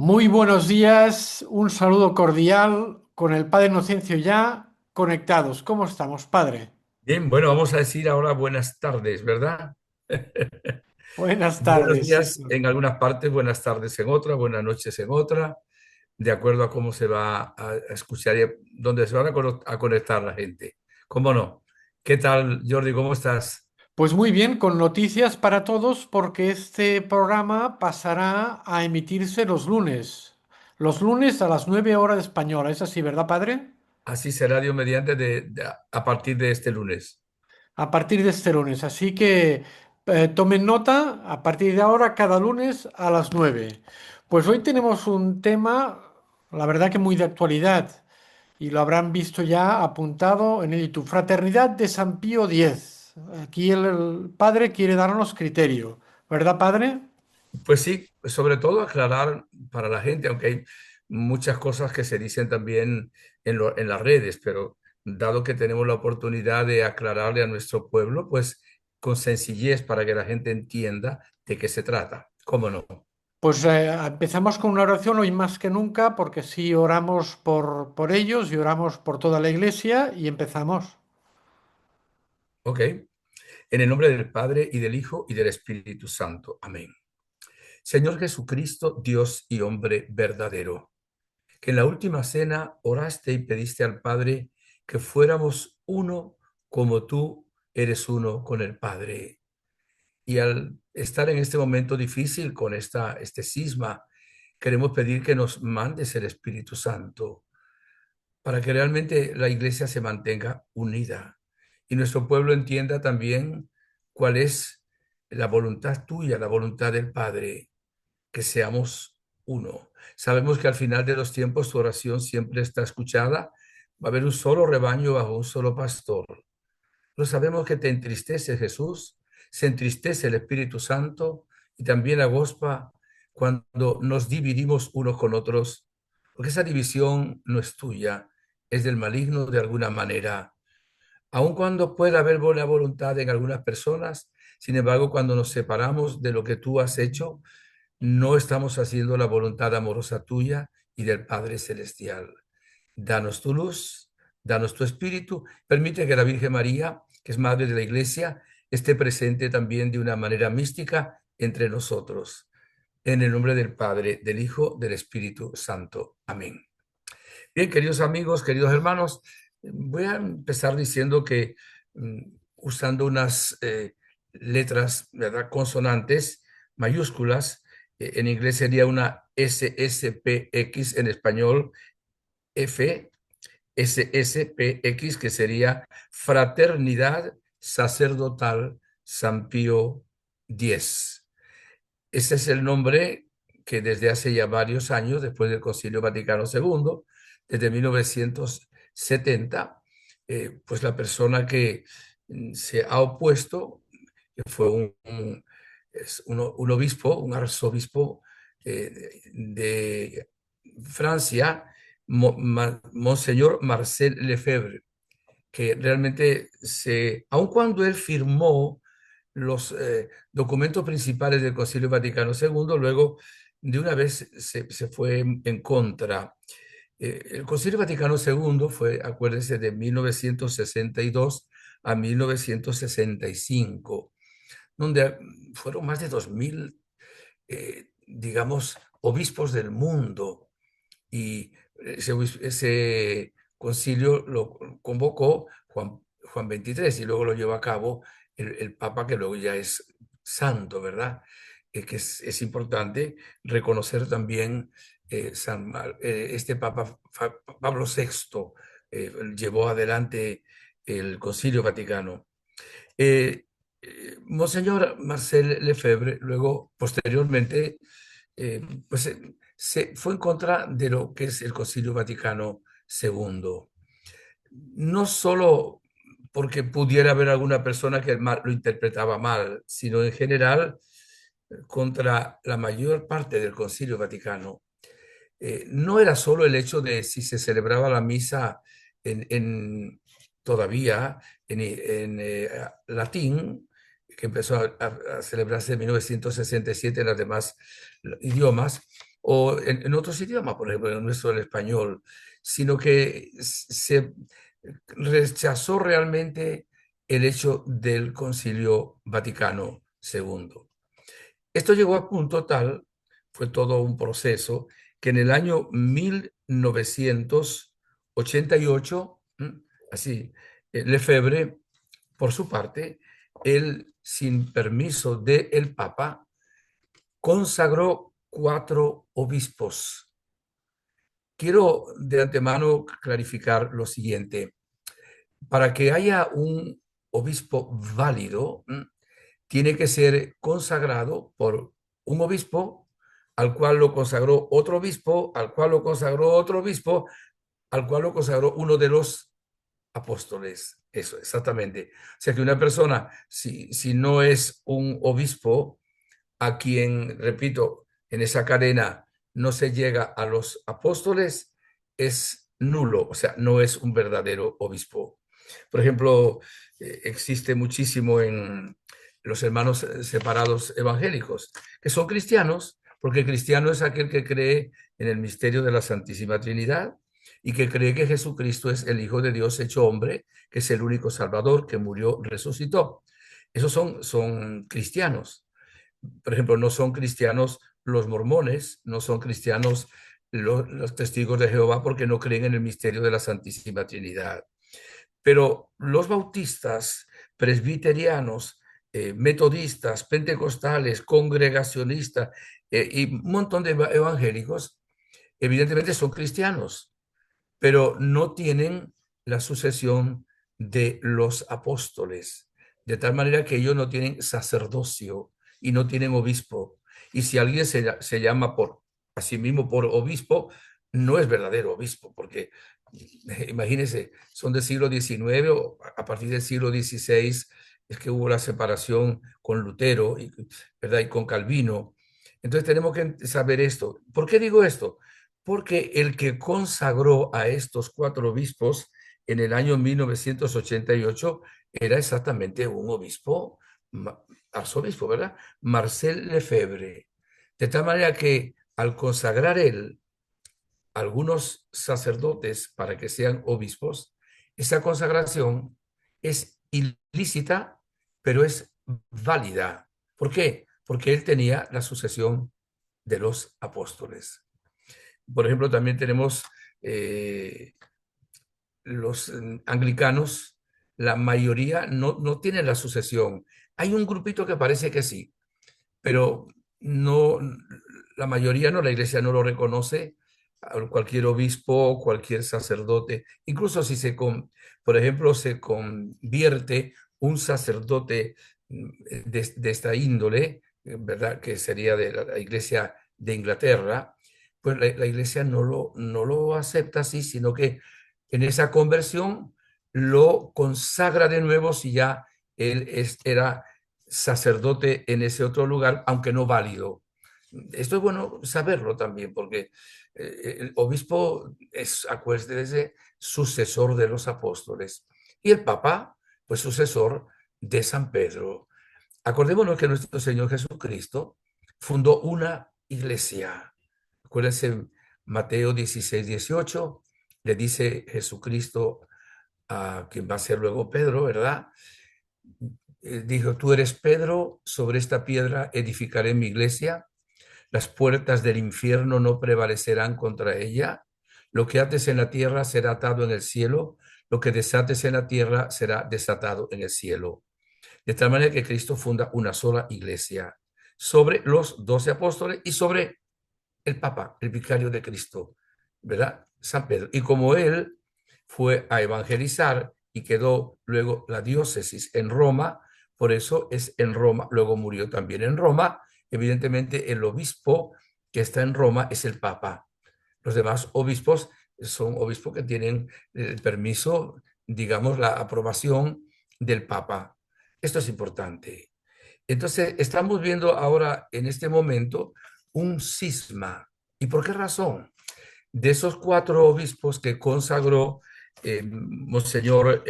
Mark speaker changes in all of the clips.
Speaker 1: Muy buenos días, un saludo cordial con el Padre Inocencio ya conectados. ¿Cómo estamos, Padre?
Speaker 2: Bien, bueno, vamos a decir ahora buenas tardes, ¿verdad?
Speaker 1: Buenas
Speaker 2: Buenos
Speaker 1: tardes,
Speaker 2: días
Speaker 1: señor.
Speaker 2: en algunas partes, buenas tardes en otra, buenas noches en otra, de acuerdo a cómo se va a escuchar y dónde se van a conectar la gente. ¿Cómo no? ¿Qué tal, Jordi? ¿Cómo estás?
Speaker 1: Pues muy bien, con noticias para todos porque este programa pasará a emitirse los lunes. Los lunes a las 9 horas española. ¿Es así, verdad, Padre?
Speaker 2: Así será Dios mediante a partir de este lunes.
Speaker 1: A partir de este lunes. Así que tomen nota, a partir de ahora, cada lunes a las 9. Pues hoy tenemos un tema, la verdad que muy de actualidad, y lo habrán visto ya apuntado en el YouTube. Fraternidad de San Pío X. Aquí el padre quiere darnos criterio, ¿verdad, padre?
Speaker 2: Pues sí, sobre todo aclarar para la gente, aunque hay muchas cosas que se dicen también en las redes, pero dado que tenemos la oportunidad de aclararle a nuestro pueblo, pues con sencillez para que la gente entienda de qué se trata. ¿Cómo no?
Speaker 1: Pues empezamos con una oración hoy más que nunca, porque sí oramos por ellos y oramos por toda la iglesia y empezamos.
Speaker 2: Ok. En el nombre del Padre y del Hijo y del Espíritu Santo. Amén. Señor Jesucristo, Dios y hombre verdadero, que en la última cena oraste y pediste al Padre que fuéramos uno como tú eres uno con el Padre. Y al estar en este momento difícil con este cisma, queremos pedir que nos mandes el Espíritu Santo para que realmente la iglesia se mantenga unida y nuestro pueblo entienda también cuál es la voluntad tuya, la voluntad del Padre, que seamos uno. Sabemos que al final de los tiempos tu oración siempre está escuchada. Va a haber un solo rebaño bajo un solo pastor. Pero sabemos que te entristece Jesús, se entristece el Espíritu Santo y también agospa cuando nos dividimos unos con otros, porque esa división no es tuya, es del maligno de alguna manera. Aun cuando pueda haber buena voluntad en algunas personas, sin embargo, cuando nos separamos de lo que tú has hecho, no estamos haciendo la voluntad amorosa tuya y del Padre Celestial. Danos tu luz, danos tu espíritu, permite que la Virgen María, que es Madre de la Iglesia, esté presente también de una manera mística entre nosotros. En el nombre del Padre, del Hijo, del Espíritu Santo. Amén. Bien, queridos amigos, queridos hermanos, voy a empezar diciendo que mm, usando unas letras, ¿verdad? Consonantes mayúsculas, en inglés sería una SSPX, en español F, SSPX, que sería Fraternidad Sacerdotal San Pío X. Ese es el nombre que desde hace ya varios años, después del Concilio Vaticano II, desde 1970, pues la persona que se ha opuesto, que fue un obispo, un arzobispo de Francia, Monseñor Marcel Lefebvre, que realmente aun cuando él firmó los documentos principales del Concilio Vaticano II, luego de una vez se fue en contra. El Concilio Vaticano II fue, acuérdense, de 1962 a 1965, donde fueron más de 2000, digamos, obispos del mundo y ese concilio lo convocó Juan XXIII y luego lo llevó a cabo el Papa que luego ya es santo, ¿verdad? Que es importante reconocer también este Papa Pablo VI llevó adelante el Concilio Vaticano. Eh, Monseñor Marcel Lefebvre, luego, posteriormente, eh, pues se fue en contra de lo que es el Concilio Vaticano II. No solo porque pudiera haber alguna persona que lo interpretaba mal, sino en general contra la mayor parte del Concilio Vaticano. No era solo el hecho de si se celebraba la misa todavía en latín, que empezó a celebrarse en 1967 en los demás idiomas, o en otros idiomas, por ejemplo, en nuestro el español, sino que se rechazó realmente el hecho del Concilio Vaticano II. Esto llegó a punto tal, fue todo un proceso, que en el año 1988, así, Lefebvre, por su parte, él, sin permiso del Papa, consagró 4 obispos. Quiero de antemano clarificar lo siguiente. Para que haya un obispo válido, tiene que ser consagrado por un obispo, al cual lo consagró otro obispo, al cual lo consagró otro obispo, al cual lo consagró uno de los apóstoles. Eso, exactamente. O sea que una persona, si no es un obispo, a quien, repito, en esa cadena no se llega a los apóstoles, es nulo, o sea, no es un verdadero obispo. Por ejemplo, existe muchísimo en los hermanos separados evangélicos, que son cristianos, porque cristiano es aquel que cree en el misterio de la Santísima Trinidad y que cree que Jesucristo es el Hijo de Dios hecho hombre, que es el único Salvador que murió, resucitó. Esos son cristianos. Por ejemplo, no son cristianos los mormones, no son cristianos los testigos de Jehová porque no creen en el misterio de la Santísima Trinidad. Pero los bautistas, presbiterianos, metodistas, pentecostales, congregacionistas y un montón de evangélicos, evidentemente son cristianos, pero no tienen la sucesión de los apóstoles, de tal manera que ellos no tienen sacerdocio y no tienen obispo. Y si alguien se llama por a sí mismo por obispo, no es verdadero obispo, porque imagínense, son del siglo XIX o a partir del siglo XVI es que hubo la separación con Lutero, ¿verdad? Y con Calvino. Entonces tenemos que saber esto. ¿Por qué digo esto? Porque el que consagró a estos 4 obispos en el año 1988 era exactamente un obispo, arzobispo, ¿verdad? Marcel Lefebvre. De tal manera que al consagrar él algunos sacerdotes para que sean obispos, esa consagración es ilícita, pero es válida. ¿Por qué? Porque él tenía la sucesión de los apóstoles. Por ejemplo, también tenemos eh, los anglicanos, la mayoría no tienen la sucesión. Hay un grupito que parece que sí, pero no, la mayoría no, la iglesia no lo reconoce. Cualquier obispo, cualquier sacerdote, incluso si por ejemplo, se convierte un sacerdote de esta índole, ¿verdad? Que sería de la iglesia de Inglaterra, pues la iglesia no lo acepta así, sino que en esa conversión lo consagra de nuevo si ya él era sacerdote en ese otro lugar, aunque no válido. Esto es bueno saberlo también, porque el obispo es, acuérdese, sucesor de los apóstoles y el papa, pues sucesor de San Pedro. Acordémonos que nuestro Señor Jesucristo fundó una iglesia. Acuérdense, Mateo 16, 18, le dice Jesucristo a quien va a ser luego Pedro, ¿verdad? Dijo, tú eres Pedro, sobre esta piedra edificaré mi iglesia, las puertas del infierno no prevalecerán contra ella, lo que ates en la tierra será atado en el cielo, lo que desates en la tierra será desatado en el cielo. De tal manera que Cristo funda una sola iglesia sobre los 12 apóstoles y sobre el Papa, el vicario de Cristo, ¿verdad? San Pedro. Y como él fue a evangelizar y quedó luego la diócesis en Roma, por eso es en Roma, luego murió también en Roma. Evidentemente el obispo que está en Roma es el Papa. Los demás obispos son obispos que tienen el permiso, digamos, la aprobación del Papa. Esto es importante. Entonces, estamos viendo ahora, en este momento, un cisma. ¿Y por qué razón? De esos 4 obispos que consagró Monseñor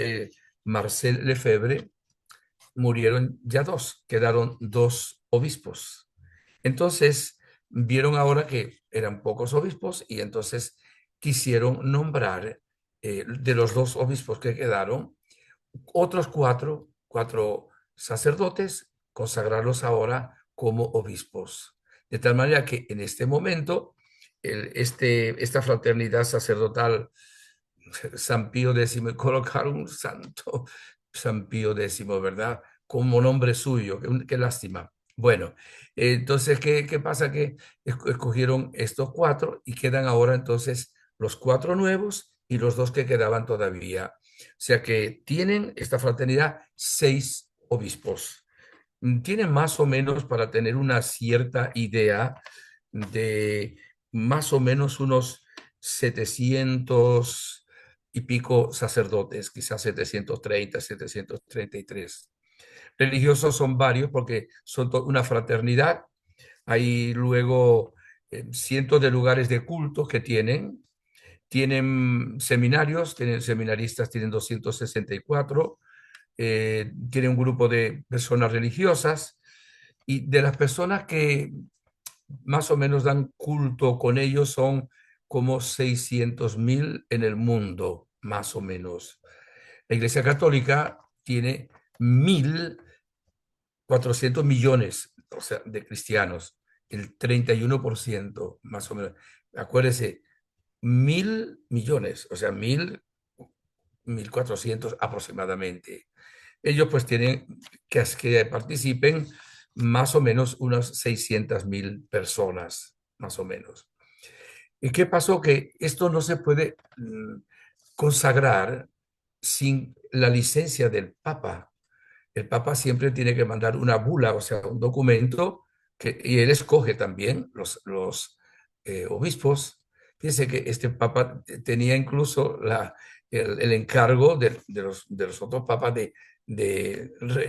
Speaker 2: Marcel Lefebvre, murieron ya 2, quedaron 2 obispos. Entonces, vieron ahora que eran pocos obispos y entonces quisieron nombrar de los dos obispos que quedaron, otros cuatro sacerdotes, consagrarlos ahora como obispos. De tal manera que en este momento, esta fraternidad sacerdotal, San Pío X, colocaron un santo, San Pío X, ¿verdad? Como nombre suyo, qué lástima. Bueno, entonces, ¿qué pasa? Que escogieron estos cuatro y quedan ahora entonces los cuatro nuevos y los dos que quedaban todavía. O sea que tienen esta fraternidad 6 obispos. Tienen más o menos, para tener una cierta idea, de más o menos unos 700 y pico sacerdotes, quizás 730, 733. Religiosos son varios porque son una fraternidad. Hay luego cientos de lugares de culto que tienen seminarios, tienen seminaristas, tienen 264, tienen un grupo de personas religiosas y de las personas que más o menos dan culto con ellos son como 600.000 en el mundo, más o menos. La Iglesia Católica tiene 1.400 millones, o sea, de cristianos, el 31% más o menos. Acuérdese, 1.000 millones, o sea, 1.400 aproximadamente. Ellos pues tienen que participen más o menos unas 600.000 personas, más o menos. ¿Y qué pasó? Que esto no se puede consagrar sin la licencia del Papa. El Papa siempre tiene que mandar una bula, o sea, un documento, y él escoge también los obispos. Fíjense que este Papa tenía incluso el encargo de los otros papas de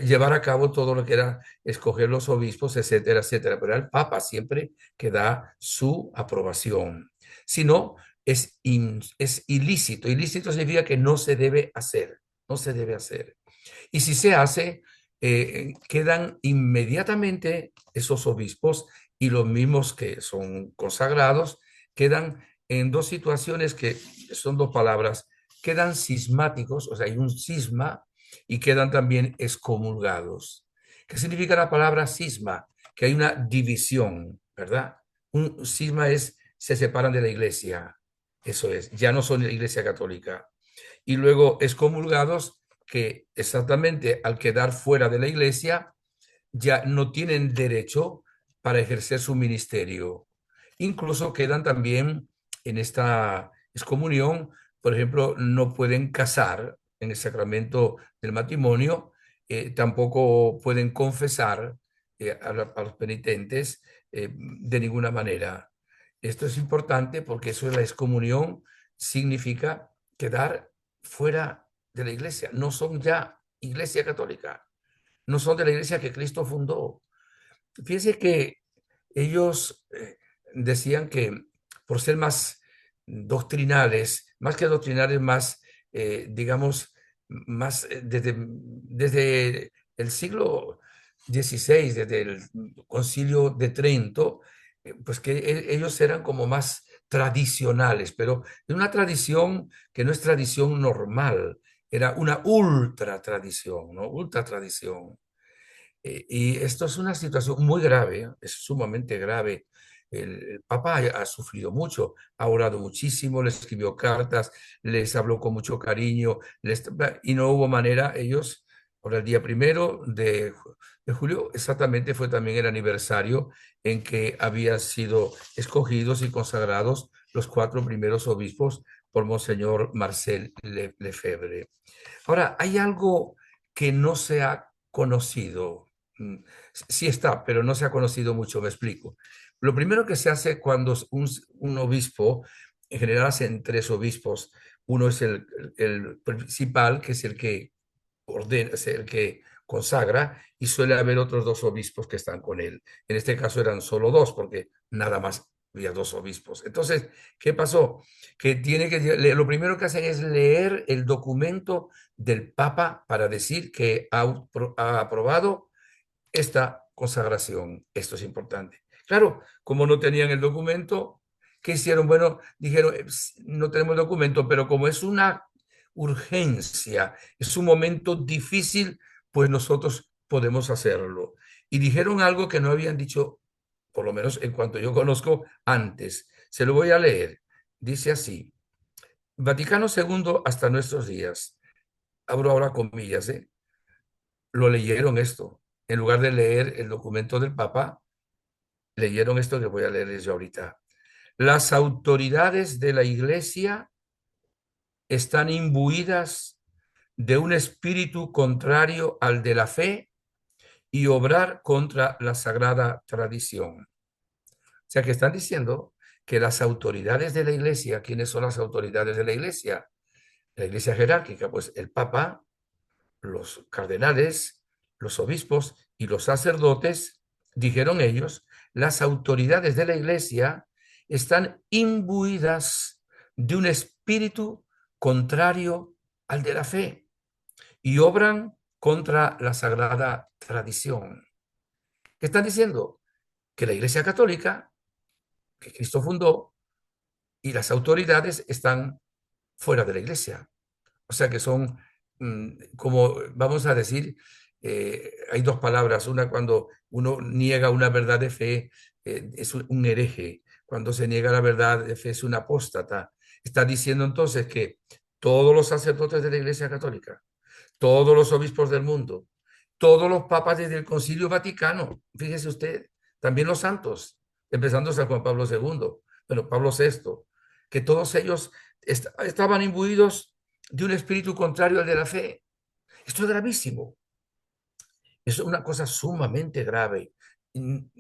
Speaker 2: llevar a cabo todo lo que era escoger los obispos, etcétera, etcétera. Pero era el Papa siempre que da su aprobación. Si no, es ilícito. Ilícito significa que no se debe hacer, no se debe hacer. Y si se hace, quedan inmediatamente esos obispos y los mismos que son consagrados, quedan en dos situaciones que son dos palabras, quedan cismáticos, o sea, hay un cisma, y quedan también excomulgados. ¿Qué significa la palabra cisma? Que hay una división, ¿verdad? Un cisma es, se separan de la iglesia, eso es, ya no son la iglesia católica. Y luego excomulgados, que exactamente al quedar fuera de la iglesia ya no tienen derecho para ejercer su ministerio. Incluso quedan también en esta excomunión, por ejemplo, no pueden casar en el sacramento del matrimonio, tampoco pueden confesar a los penitentes de ninguna manera. Esto es importante porque eso es la excomunión, significa quedar fuera de la iglesia. No son ya iglesia católica, no son de la iglesia que Cristo fundó. Fíjense que ellos decían que por ser más doctrinales, más que doctrinales, más, digamos, más desde el siglo XVI, desde el Concilio de Trento, pues que ellos eran como más tradicionales, pero de una tradición que no es tradición normal, era una ultra tradición, ¿no? Ultra tradición. Y esto es una situación muy grave, ¿eh? Es sumamente grave. El Papa ha sufrido mucho, ha orado muchísimo, les escribió cartas, les habló con mucho cariño, y no hubo manera, ellos, por el día 1 de julio, exactamente fue también el aniversario en que habían sido escogidos y consagrados los 4 primeros obispos por Monseñor Marcel Lefebvre. Ahora, hay algo que no se ha conocido. Sí está, pero no se ha conocido mucho, me explico. Lo primero que se hace cuando un obispo, en general hacen 3 obispos, uno es el principal, que es el que ordena, es el que consagra, y suele haber otros 2 obispos que están con él. En este caso eran solo 2, porque nada más había 2 obispos. Entonces, ¿qué pasó? Que lo primero que hacen es leer el documento del Papa para decir que ha aprobado esta consagración. Esto es importante. Claro, como no tenían el documento, ¿qué hicieron? Bueno, dijeron, no tenemos el documento, pero como es una urgencia, es un momento difícil, pues nosotros podemos hacerlo. Y dijeron algo que no habían dicho, por lo menos en cuanto yo conozco, antes. Se lo voy a leer. Dice así, Vaticano II hasta nuestros días. Abro ahora comillas, ¿eh? Lo leyeron esto. En lugar de leer el documento del Papa, leyeron esto que voy a leerles yo ahorita. Las autoridades de la Iglesia están imbuidas de un espíritu contrario al de la fe y obrar contra la sagrada tradición. O sea que están diciendo que las autoridades de la Iglesia, ¿quiénes son las autoridades de la Iglesia? La Iglesia jerárquica, pues el Papa, los cardenales, los obispos y los sacerdotes, dijeron ellos, las autoridades de la Iglesia están imbuidas de un espíritu contrario al de la fe y obran contra la sagrada tradición. ¿Qué están diciendo? Que la Iglesia Católica, que Cristo fundó, y las autoridades están fuera de la Iglesia. O sea que son, como vamos a decir, hay dos palabras. Una cuando uno niega una verdad de fe, es un hereje. Cuando se niega la verdad de fe es un apóstata. Está diciendo entonces que todos los sacerdotes de la Iglesia Católica, todos los obispos del mundo, todos los papas desde el Concilio Vaticano, fíjese usted, también los santos, empezando San Juan Pablo II, bueno, Pablo VI, que todos ellos estaban imbuidos de un espíritu contrario al de la fe. Esto es gravísimo. Es una cosa sumamente grave.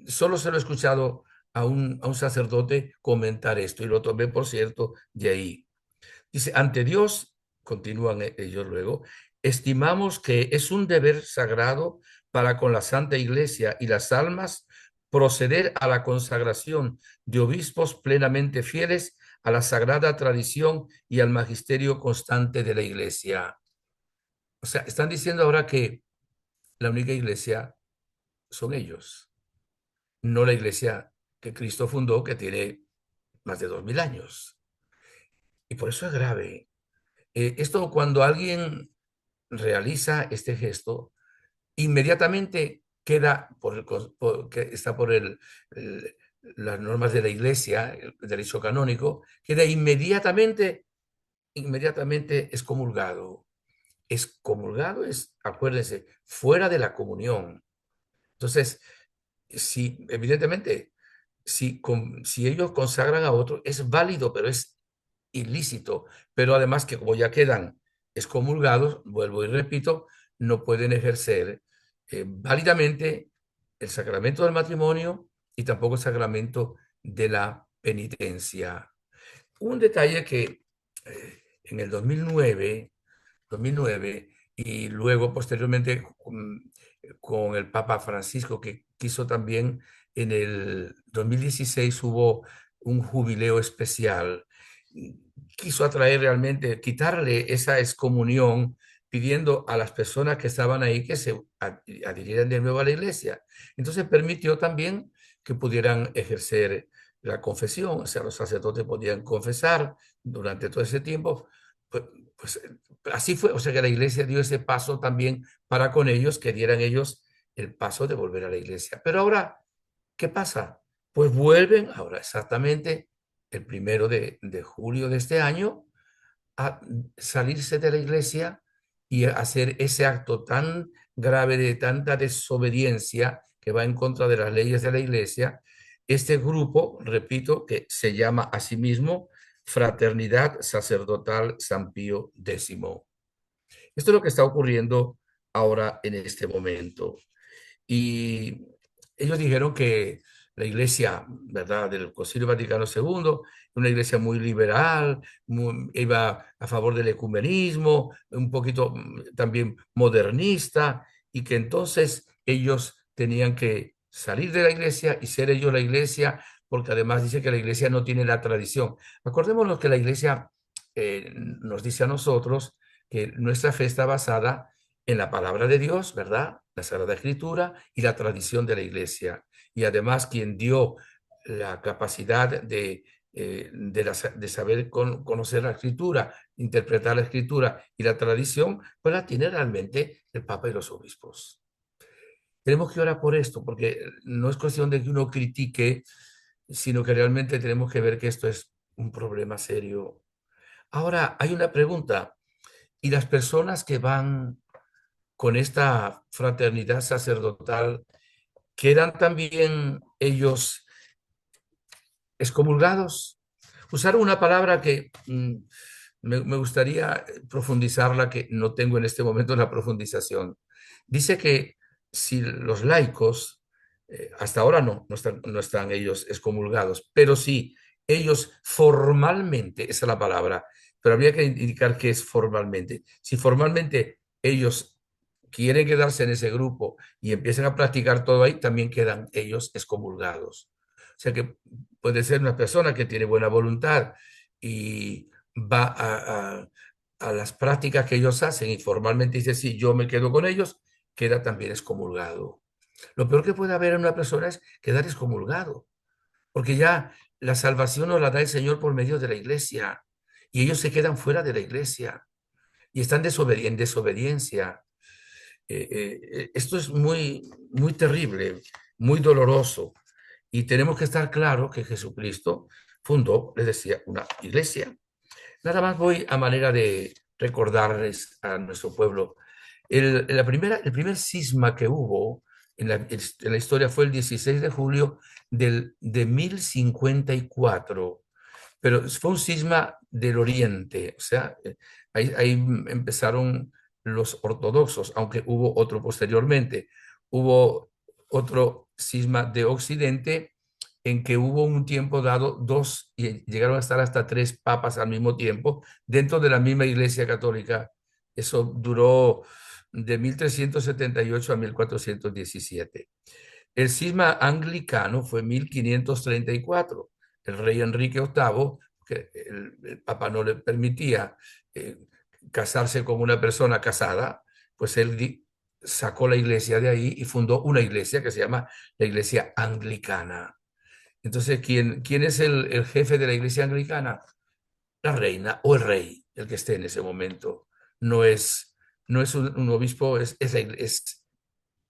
Speaker 2: Solo se lo he escuchado a un sacerdote comentar esto y lo tomé, por cierto, de ahí. Dice, ante Dios, continúan ellos luego, estimamos que es un deber sagrado para con la Santa Iglesia y las almas proceder a la consagración de obispos plenamente fieles a la sagrada tradición y al magisterio constante de la Iglesia. O sea, están diciendo ahora que la única iglesia son ellos, no la iglesia que Cristo fundó, que tiene más de 2000 años. Y por eso es grave. Esto cuando alguien realiza este gesto, inmediatamente queda que está por las normas de la iglesia, el derecho canónico, queda inmediatamente excomulgado. Excomulgado es, acuérdense, fuera de la comunión. Entonces, si evidentemente, si ellos consagran a otro, es válido, pero es ilícito. Pero además que como ya quedan excomulgados, vuelvo y repito, no pueden ejercer válidamente el sacramento del matrimonio y tampoco el sacramento de la penitencia. Un detalle que en el 2009 y luego posteriormente con el Papa Francisco, que quiso también en el 2016 hubo un jubileo especial, quiso atraer realmente, quitarle esa excomunión, pidiendo a las personas que estaban ahí que se adhirieran de nuevo a la iglesia. Entonces permitió también que pudieran ejercer la confesión, o sea, los sacerdotes podían confesar durante todo ese tiempo. Pues, pues así fue, o sea que la iglesia dio ese paso también para con ellos, que dieran ellos el paso de volver a la iglesia. Pero ahora, ¿qué pasa? Pues vuelven ahora exactamente el 1 de julio de este año a salirse de la iglesia y a hacer ese acto tan grave de tanta desobediencia que va en contra de las leyes de la iglesia. Este grupo, repito, que se llama a sí mismo Fraternidad Sacerdotal San Pío X. Esto es lo que está ocurriendo ahora en este momento. Y ellos dijeron que la iglesia, ¿verdad?, del Concilio Vaticano II, una iglesia muy liberal, iba a favor del ecumenismo, un poquito también modernista, y que entonces ellos tenían que salir de la iglesia y ser ellos la iglesia, porque además dice que la iglesia no tiene la tradición. Acordémonos que la iglesia nos dice a nosotros que nuestra fe está basada en la palabra de Dios, ¿verdad? La Sagrada Escritura y la tradición de la Iglesia. Y además quien dio la capacidad de saber conocer la Escritura, interpretar la Escritura y la tradición, pues la tiene realmente el Papa y los obispos. Tenemos que orar por esto, porque no es cuestión de que uno critique, sino que realmente tenemos que ver que esto es un problema serio. Ahora, hay una pregunta. ¿Y las personas que van con esta fraternidad sacerdotal quedan también ellos excomulgados? Usaron una palabra que me gustaría profundizarla, que no tengo en este momento la profundización. Dice que si los laicos, hasta ahora no están ellos excomulgados, pero sí, ellos formalmente, esa es la palabra, pero habría que indicar qué es formalmente. Si formalmente ellos quieren quedarse en ese grupo y empiezan a practicar todo ahí, también quedan ellos excomulgados. O sea que puede ser una persona que tiene buena voluntad y va a las prácticas que ellos hacen y formalmente dice, sí, yo me quedo con ellos, queda también excomulgado. Lo peor que puede haber en una persona es quedar excomulgado, porque ya la salvación nos la da el Señor por medio de la iglesia y ellos se quedan fuera de la iglesia y están en desobediencia. Esto es muy terrible, muy doloroso. Y tenemos que estar claro que Jesucristo fundó, les decía, una iglesia. Nada más voy a manera de recordarles a nuestro pueblo. El primer cisma que hubo en la historia fue el 16 de julio de 1054, pero fue un cisma del oriente, o sea, ahí empezaron los ortodoxos, aunque hubo otro posteriormente. Hubo otro cisma de occidente en que hubo un tiempo dado dos y llegaron a estar hasta tres papas al mismo tiempo dentro de la misma Iglesia Católica. Eso duró de 1378 a 1417. El cisma anglicano fue 1534. El rey Enrique VIII, que el papa no le permitía eh, casarse con una persona casada, pues él sacó la iglesia de ahí y fundó una iglesia que se llama la Iglesia Anglicana. Entonces, ¿quién es el jefe de la iglesia anglicana? La reina o el rey, el que esté en ese momento. No es, no es un obispo, es el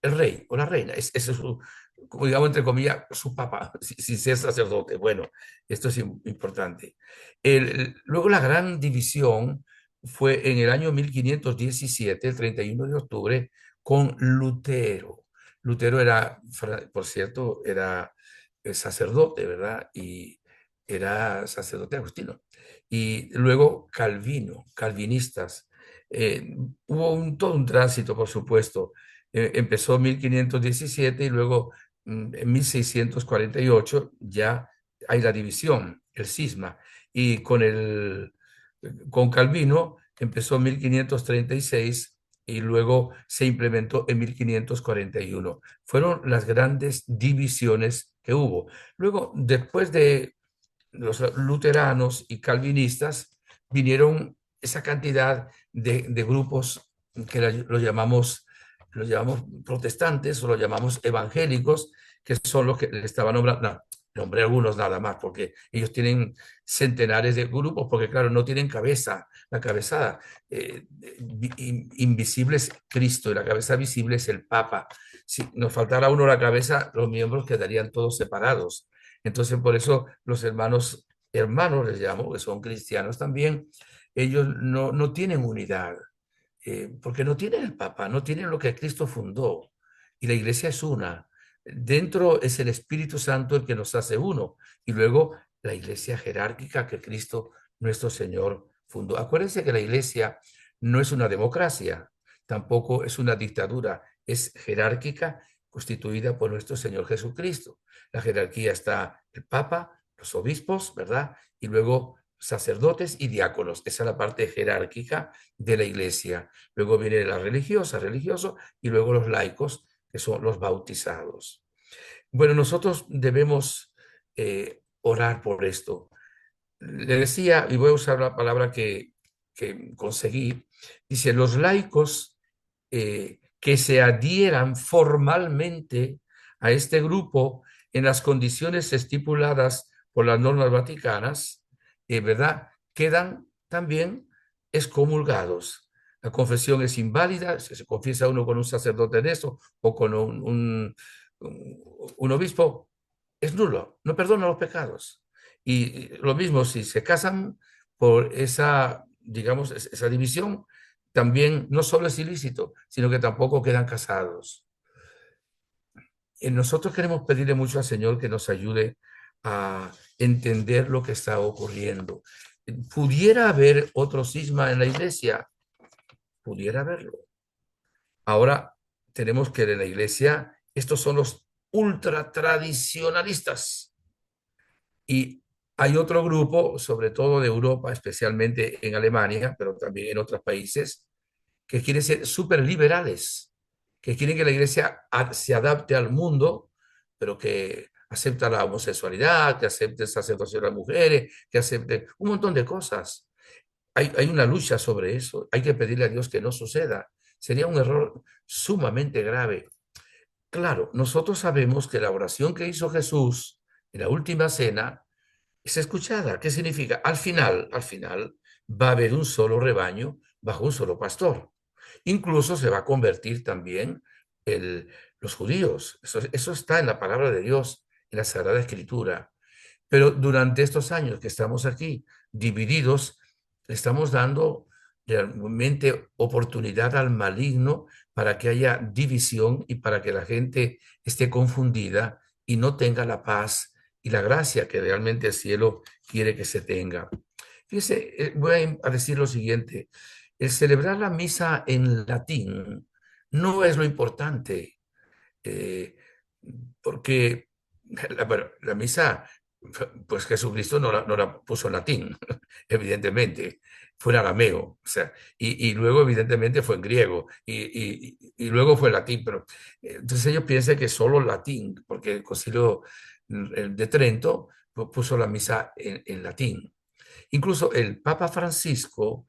Speaker 2: rey o la reina. Es su, como digamos, entre comillas, su papá, sin ser sacerdote. Bueno, esto es importante. Luego la gran división fue en el año 1517, el 31 de octubre, con Lutero. Lutero era, por cierto, era sacerdote, ¿verdad? Y era sacerdote agustino. Y luego Calvino, calvinistas. Hubo todo un tránsito, por supuesto. Empezó en 1517 y luego en 1648 ya hay la división, el cisma. Y con Calvino empezó en 1536 y luego se implementó en 1541. Fueron las grandes divisiones que hubo. Luego, después de los luteranos y calvinistas, vinieron esa cantidad de grupos que los llamamos protestantes o los llamamos evangélicos, que son los que le estaba nombrando. No, nombré algunos nada más, porque ellos tienen centenares de grupos, porque claro, no tienen cabeza. La cabeza invisible es Cristo y la cabeza visible es el Papa. Si nos faltara uno la cabeza, los miembros quedarían todos separados. Entonces, por eso los hermanos les llamo, que son cristianos también, ellos no tienen unidad, porque no tienen el Papa, no tienen lo que Cristo fundó. Y la iglesia es una. Dentro es el Espíritu Santo el que nos hace uno. Y luego la iglesia jerárquica que Cristo, nuestro Señor, fundó. Acuérdense que la iglesia no es una democracia, tampoco es una dictadura, es jerárquica constituida por nuestro Señor Jesucristo. La jerarquía está el Papa, los obispos, ¿verdad? Y luego sacerdotes y diáconos. Esa es la parte jerárquica de la iglesia. Luego viene la religiosa, religioso, y luego los laicos, que son los bautizados. Bueno, nosotros debemos orar por esto. Le decía, y voy a usar la palabra que conseguí, dice, los laicos que se adhieran formalmente a este grupo en las condiciones estipuladas por las normas vaticanas, ¿verdad? Quedan también excomulgados. La confesión es inválida, si se confiesa uno con un sacerdote de eso o con un obispo, es nulo, no perdona los pecados. Y lo mismo si se casan por esa, digamos, esa división, también no solo es ilícito, sino que tampoco quedan casados. Nosotros queremos pedirle mucho al Señor que nos ayude a entender lo que está ocurriendo. Pudiera haber otro cisma en la iglesia, pudiera haberlo. Ahora tenemos que en la iglesia, estos son los ultra tradicionalistas. Y hay otro grupo, sobre todo de Europa, especialmente en Alemania, pero también en otros países, que quieren ser súper liberales, que quieren que la iglesia se adapte al mundo, pero que acepta la homosexualidad, que acepte esa aceptación de las mujeres, que acepte un montón de cosas. Hay una lucha sobre eso. Hay que pedirle a Dios que no suceda. Sería un error sumamente grave. Claro, nosotros sabemos que la oración que hizo Jesús en la última cena es escuchada. ¿Qué significa? Al final va a haber un solo rebaño bajo un solo pastor. Incluso se va a convertir también el, los judíos. Eso está en la palabra de Dios, en la Sagrada Escritura. Pero durante estos años que estamos aquí divididos, le estamos dando realmente oportunidad al maligno para que haya división y para que la gente esté confundida y no tenga la paz y la gracia que realmente el cielo quiere que se tenga. Fíjese, voy a decir lo siguiente, el celebrar la misa en latín no es lo importante, eh, porque bueno, la misa, pues Jesucristo no la puso en latín, evidentemente, fue en arameo, o sea, y luego evidentemente fue en griego, y luego fue en latín, pero entonces ellos piensan que solo latín, porque el Concilio de Trento puso la misa en latín. Incluso el Papa Francisco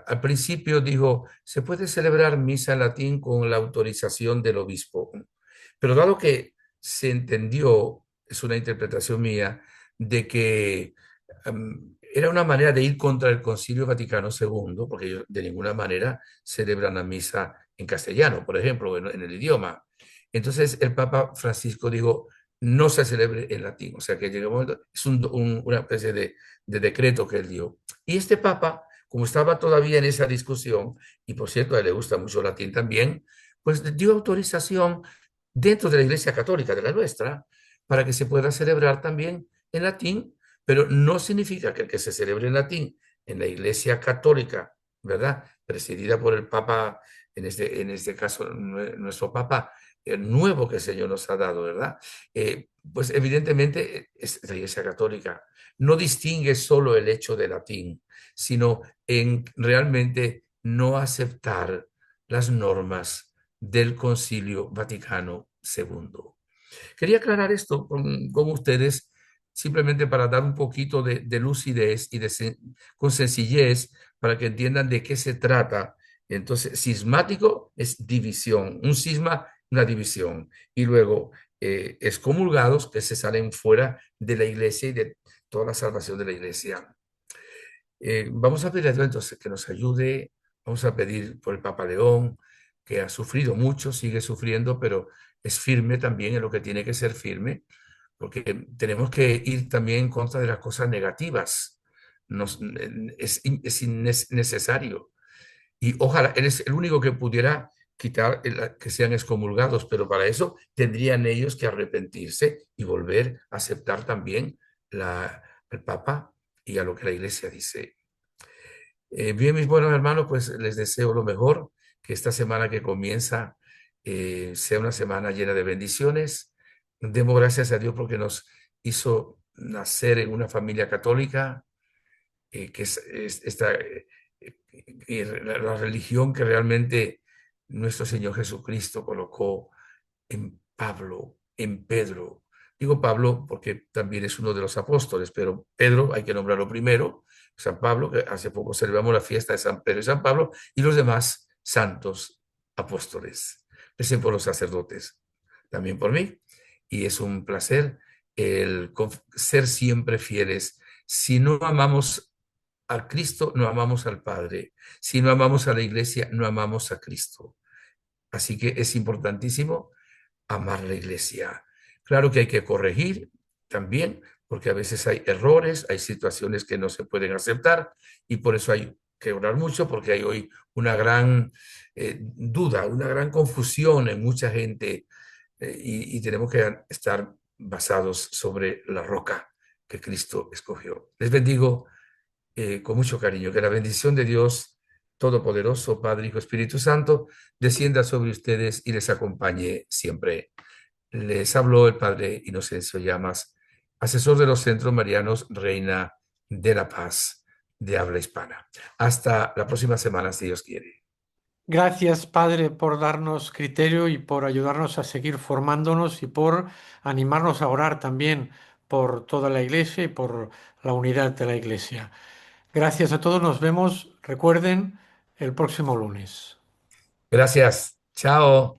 Speaker 2: al principio dijo, se puede celebrar misa en latín con la autorización del obispo, pero dado que se entendió, es una interpretación mía, de que era una manera de ir contra el Concilio Vaticano II, porque ellos de ninguna manera celebran la misa en castellano, por ejemplo, en el idioma. Entonces el Papa Francisco dijo, no se celebre en latín, o sea que llegamos, es una especie de decreto que él dio. Y este Papa, como estaba todavía en esa discusión, y por cierto a él le gusta mucho latín también, pues dio autorización dentro de la Iglesia Católica, de la nuestra, para que se pueda celebrar también en latín, pero no significa que el que se celebre en latín en la Iglesia Católica, ¿verdad? Presidida por el Papa, en este caso nuestro Papa, el nuevo que el Señor nos ha dado, ¿verdad? Pues evidentemente es la Iglesia Católica. No distingue solo el hecho de latín, sino en realmente no aceptar las normas del Concilio Vaticano II. Quería aclarar esto con ustedes simplemente para dar un poquito de lucidez y con sencillez para que entiendan de qué se trata. Entonces, cismático es división, un cisma, una división. Y luego, excomulgados que se salen fuera de la iglesia y de toda la salvación de la iglesia. Vamos a pedir a Dios entonces que nos ayude, vamos a pedir por el Papa León, que ha sufrido mucho, sigue sufriendo, pero es firme también en lo que tiene que ser firme, porque tenemos que ir también en contra de las cosas negativas. Es innecesario. Y ojalá, él es el único que pudiera quitar que sean excomulgados, pero para eso tendrían ellos que arrepentirse y volver a aceptar también al Papa y a lo que la Iglesia dice. Bien, mis buenos hermanos, pues les deseo lo mejor, que esta semana que comienza sea una semana llena de bendiciones. Demos gracias a Dios porque nos hizo nacer en una familia católica, que es esta, la religión que realmente nuestro Señor Jesucristo colocó en Pablo, en Pedro. Digo Pablo porque también es uno de los apóstoles, pero Pedro hay que nombrarlo primero, San Pablo, que hace poco celebramos la fiesta de San Pedro y San Pablo, y los demás santos. apóstoles. Recen por los sacerdotes, también por mí. Y es un placer el ser siempre fieles. Si no amamos a Cristo, no amamos al Padre. Si no amamos a la iglesia, no amamos a Cristo. Así que es importantísimo amar la iglesia. Claro que hay que corregir también, porque a veces hay errores, hay situaciones que no se pueden aceptar y por eso hay que orar mucho, porque hay hoy una gran duda, una gran confusión en mucha gente y tenemos que estar basados sobre la roca que Cristo escogió. Les bendigo con mucho cariño. Que la bendición de Dios Todopoderoso, Padre, Hijo, Espíritu Santo, descienda sobre ustedes y les acompañe siempre. Les habló el Padre Inocencio Llamas, asesor de los Centros Marianos Reina de la Paz de habla hispana. Hasta la próxima semana, si Dios quiere.
Speaker 1: Gracias, Padre, por darnos criterio y por ayudarnos a seguir formándonos y por animarnos a orar también por toda la Iglesia y por la unidad de la Iglesia. Gracias a todos, nos vemos, recuerden, el próximo lunes.
Speaker 2: Gracias. Chao.